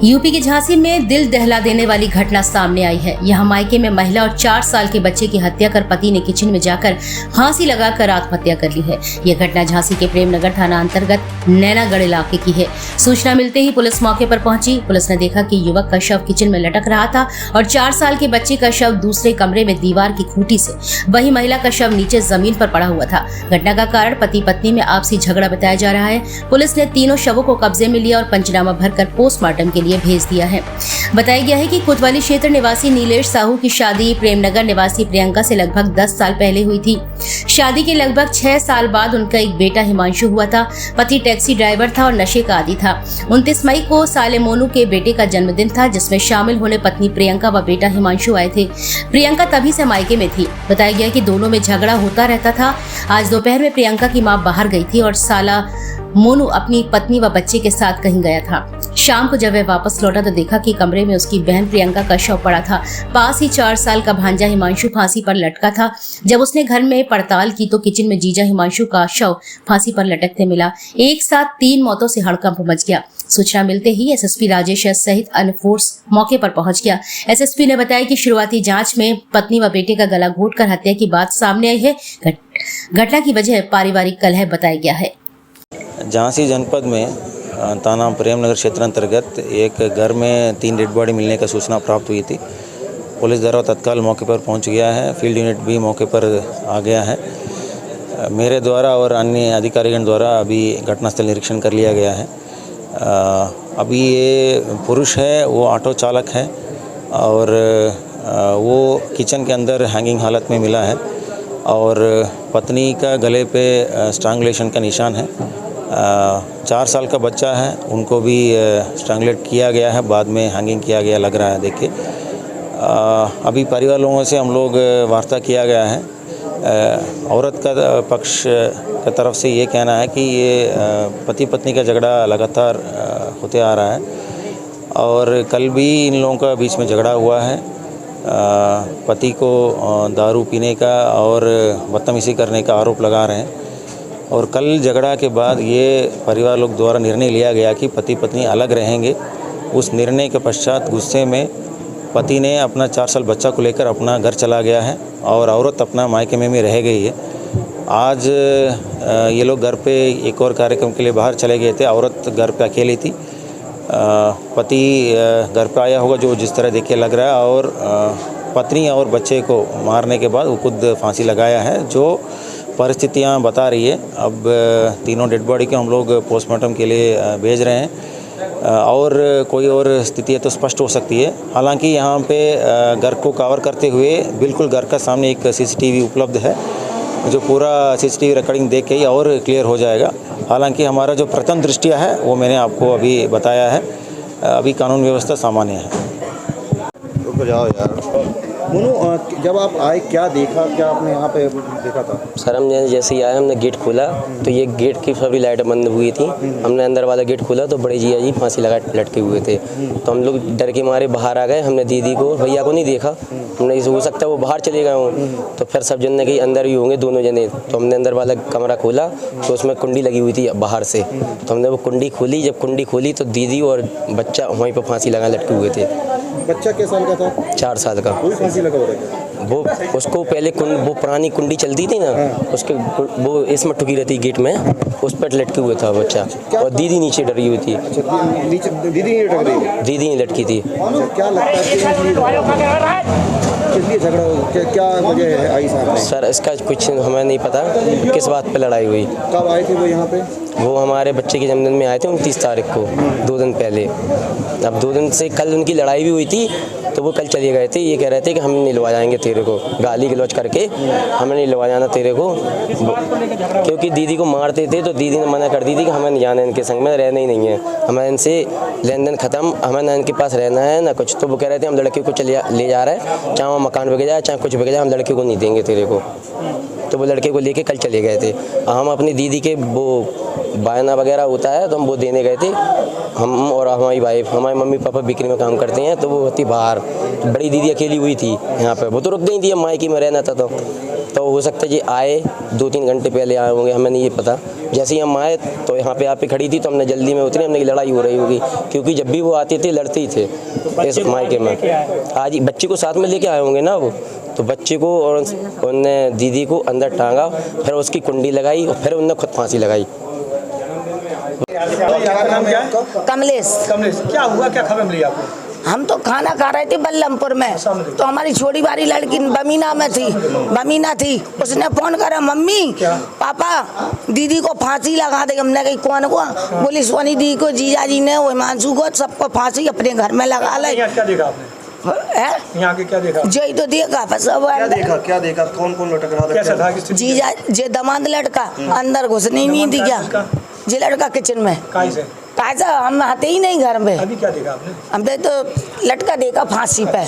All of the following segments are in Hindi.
यूपी के झांसी में दिल दहला देने वाली घटना सामने आई है। यहाँ मायके में महिला और 4 साल के बच्चे की हत्या कर पति ने किचन में जाकर फांसी लगाकर आत्महत्या कर ली है। यह घटना झांसी के प्रेमनगर थाना अंतर्गत नैनागढ़ इलाके की है। सूचना मिलते ही पुलिस मौके पर पहुंची। पुलिस ने देखा कि युवक का शव किचन में लटक रहा था और 4 साल के बच्चे का शव दूसरे कमरे में दीवार की खूंटी से, वही महिला का शव नीचे जमीन पर पड़ा हुआ था। घटना का कारण पति पत्नी में आपसी झगड़ा बताया जा रहा है। पुलिस ने तीनों शवों को कब्जे में लिया और पंचनामा भरकर पोस्टमार्टम के लिए भेज दिया है। बताया गया है कि कोतवाली क्षेत्र निवासी नीलेश साहू की शादी प्रेमनगर निवासी प्रियंका से लगभग 10 साल पहले हुई थी। शादी के लगभग 6 साल बाद उनका एक बेटा हिमांशु हुआ था। पति टैक्सी ड्राइवर था और नशे का आदी था। 29 मई को साले मोनू के बेटे का जन्मदिन था, जिसमें शामिल होने पत्नी प्रियंका व बेटा हिमांशु आए थे। प्रियंका तभी से मायके में थी। बताया गया कि दोनों में झगड़ा होता रहता था। आज दोपहर में प्रियंका की मां बाहर गई थी और साला मोनू अपनी पत्नी व बच्चे के साथ कहीं गया था। शाम को जब वह वापस लौटा तो देखा कि कमरे में उसकी बहन प्रियंका का शव पड़ा था। पास ही 4 साल का भांजा हिमांशु फांसी पर लटका था। जब उसने घर में पड़ताल की तो किचन में जीजा हिमांशु का शव फांसी पर लटकते मिला। एक साथ 3 मौतों से हड़कंप मच गया। सूचना मिलते ही एसएसपी राजेश सहित अन्य फोर्स मौके पर पहुंच गया। एसएसपी ने बताया कि शुरुआती जांच में पत्नी व बेटे का गला घोंटकर हत्या की बात सामने आई है। घटना की वजह पारिवारिक कलह बताया गया है। झांसी जनपद में थाना प्रेमनगर क्षेत्र अंतर्गत एक घर में 3 डेड बॉडी मिलने का सूचना प्राप्त हुई थी। पुलिस दल तत्काल मौके पर पहुंच गया है। फील्ड यूनिट भी मौके पर आ गया है। मेरे द्वारा और अन्य अधिकारीगण द्वारा अभी घटनास्थल निरीक्षण कर लिया गया है। अभी ये पुरुष है, वो ऑटो चालक है और वो किचन के अंदर हैंगिंग हालत में मिला है और पत्नी का गले पे स्ट्रैंगुलेशन का निशान है। 4 साल का बच्चा है, उनको भी स्ट्रैंगुलेट किया गया है, बाद में हैंगिंग किया गया लग रहा है। देखिए अभी परिवार लोगों से हम लोग वार्ता किया गया है। औरत का पक्ष की तरफ से ये कहना है कि ये पति पत्नी का झगड़ा लगातार होते आ रहा है और कल भी इन लोगों का बीच में झगड़ा हुआ है। पति को दारू पीने का और बदतमीजी करने का आरोप लगा रहे हैं और कल झगड़ा के बाद ये परिवार लोग द्वारा निर्णय लिया गया कि पति पत्नी अलग रहेंगे। उस निर्णय के पश्चात गुस्से में पति ने अपना 4 साल बच्चा को लेकर अपना घर चला गया है और औरत अपना मायके में रह गई है। आज ये लोग घर पे एक और कार्यक्रम के लिए बाहर चले गए थे। औरत घर पे अकेली थी। पति घर पे आया होगा जो जिस तरह देखिए लग रहा है और पत्नी और बच्चे को मारने के बाद वो खुद फांसी लगाया है, जो परिस्थितियां बता रही है। अब तीनों डेड बॉडी को हम लोग पोस्टमार्टम के लिए भेज रहे हैं और कोई और स्थिति है तो स्पष्ट हो सकती है। हालांकि यहाँ पे घर को कवर करते हुए बिल्कुल घर का सामने एक सीसीटीवी उपलब्ध है, जो पूरा सीसीटीवी रिकॉर्डिंग देख के ही और क्लियर हो जाएगा। हालांकि हमारा जो प्रथम दृष्टिया है वो मैंने आपको अभी बताया है। अभी कानून व्यवस्था सामान्य है। रुक जाओ यार। मोनू, जब आप आए क्या देखा, क्या आपने यहाँ पे देखा था? सर हमने जैसे ही आए हमने गेट खोला तो ये गेट की सभी लाइटें बंद हुई थी। हमने अंदर वाला गेट खोला तो बड़े जिया जी फांसी लगा लटके हुए थे। तो हम लोग डर के मारे बाहर आ गए। हमने दीदी को भैया को नहीं देखा। हमने हो सकता है वो बाहर चले गए हों, तो फिर सब जन ने कहीं अंदर ही होंगे दोनों जने। तो हमने अंदर वाला कमरा खोला तो उसमें कुंडी लगी हुई थी बाहर से। तो हमने वो कुंडी खोली। जब कुंडी खोली तो दीदी और बच्चा वहीं पर फांसी लगा लटके हुए थे। बच्चा किस साल का था? 4 साल का। कोई फांसी लगा हो रहा है? वो उसको पहले वो पुरानी कुंडी चलती थी ना, उसके वो इसमें ठुकी रहती गेट में, उस पर लटके हुए था बच्चा और दीदी नीचे डरी हुई थी। नीचे दीदी नहीं लटक रही है? दीदी नहीं लटकी थी। क्या लगता है किस लिए झगड़ा हो? क्या वजह है आई सामने? सर इसका कुछ हमें नहीं पता किस बात पे लड़ाई हुई। कब आए थे वो यहाँ पे? वो हमारे बच्चे के जन्मदिन में आए थे 29 तारीख को, 2 दिन पहले। अब 2 दिन से कल उनकी लड़ाई भी हुई थी तो वो कल चले गए थे। ये कह रहे थे कि हम नहीं लवा जाएंगे तेरे को, गाली गलौज करके हमें नहीं लवा जाना तेरे को, क्योंकि दीदी को मारते थे। तो दीदी ने मना कर दी थी कि हमें नहीं जाना इनके संग में, रहना ही नहीं है, हमें इनसे लेन देन ख़त्म, हमें ना इनके पास रहना है ना कुछ। तो वो कह रहे थे हम लड़के को ले जा रहे हैं, चाहे वहाँ मकान बिक जाए चाहे कुछ बिक जाए, हम लड़के को नहीं देंगे तेरे को। तो वो लड़के को लेके कल चले गए थे। हम अपनी दीदी के वो बायना वगैरह होता है तो हम वो देने गए थे। हम और हमारी वाइफ, हमारे मम्मी पापा बिक्री में काम करते हैं तो वो होती बाहर। बड़ी दीदी अकेली हुई थी यहाँ पे, वो तो रुक गई थी, मायके में रहना था। तो तो हो सकता है जी आए 2-3 घंटे पहले आए होंगे, हमें नहीं ये पता। जैसे ही हम आए तो यहाँ पे आप खड़ी थी तो हमने जल्दी में उतरे, हमने लड़ाई हो रही होगी, क्योंकि जब भी वो आते थे लड़ते ही थे इस मायके में। आज ही बच्चे को साथ में लेके आए होंगे ना वो, तो बच्चे को और उनने दीदी को अंदर टांगा, फिर उसकी कुंडी लगाई और फिर उनने खुद फांसी लगाई। क्या नाम है आपका? कमलेश। कमलेश, क्या हुआ, क्या खबर मिली आपको? हम तो खाना खा रहे थे बल्लमपुर में, तो हमारी छोटी वाली लड़की बमीना में थी, बमीना थी, उसने फोन करा, मम्मी पापा दीदी को फांसी लगा दे। हमने कही कौन को? बोली सोनी दी को, जीजा जी ने, हिमांशु को, सबको फांसी अपने घर में लगा ले। यहाँ क्या देखा आपने? है यहाँ के क्या देखा? यही तो देखा बस। अब क्या देखा कौन कौन लटक रहा था? कैसा था? किस स्थिति? जीजा जे दमाद लड़का अंदर घुसने ही नहीं दिया, जे लड़का किचन में काहे से? कैसा, हम आते ही नहीं घर में। अभी क्या देखा आपने? हमने तो लटका देखा फांसी पे।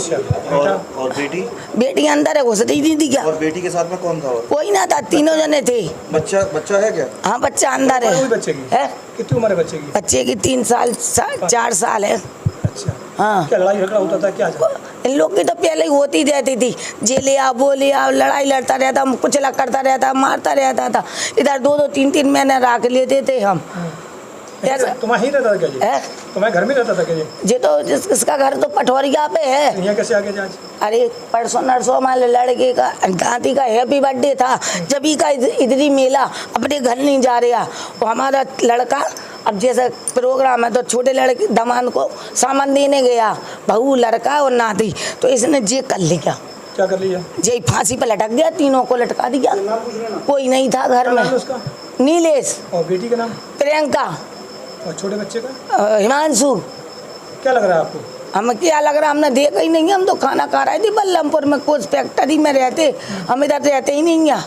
और बेटी? बेटी अंदर है, घुस रही थी क्या? और बेटी के साथ में कौन था? और कोई ना था, तीनों जने थे। बच्चा है क्या? हाँ बच्चा अंदर उम्र हुई है। बच्चे की? है कितनी उम्र है बच्चे की? बच्चे की 3 साल 4 साल है। अच्छा, हाँ क्या लड़ाई झगड़ा होता था, क्या था? इन लोग की तो पहले ही होती रहती थी, जे ले आओ वो ले आओ, लड़ाई लड़ता रहता, कुछ करता रहता, मारता रहता था। इधर 2-2 3-3 महीने रख लेते थे हम। ऐसा तुम्हारा ही रहता था क्या ये? है तुम्हारे घर में रहता था क्या ये? जे तो इसका घर तो पठौरिया पे है। यहाँ कैसे आगे जांच? अरे परसों नरसों हमारे लड़के का दादी का हैप्पी बर्थडे था, जब ही का इधरी मेला, अपने घर नहीं जा रहा। वो हमारा लड़का अब जैसे प्रोग्राम है तो छोटे लड़के दमान को सामान देने गया, बहू लड़का और नाती, तो इसने जे कर लिया। क्या कर लिया? जे फांसी पर लटक गया, तीनों को लटका दिया। कोई नहीं था घर क्या नाम है में। उसका? नीलेश, और बेटी का नाम? प्रियंका, और छोटे बच्चे का? हिमांशु। क्या लग रहा है आपको? हमें क्या लग रहा, हमने देखा ही नहीं, हम तो खाना खा रहे थे बल्लमपुर में, कुछ फैक्ट्री में रहते, हम इधर रहते ही नहीं हैं।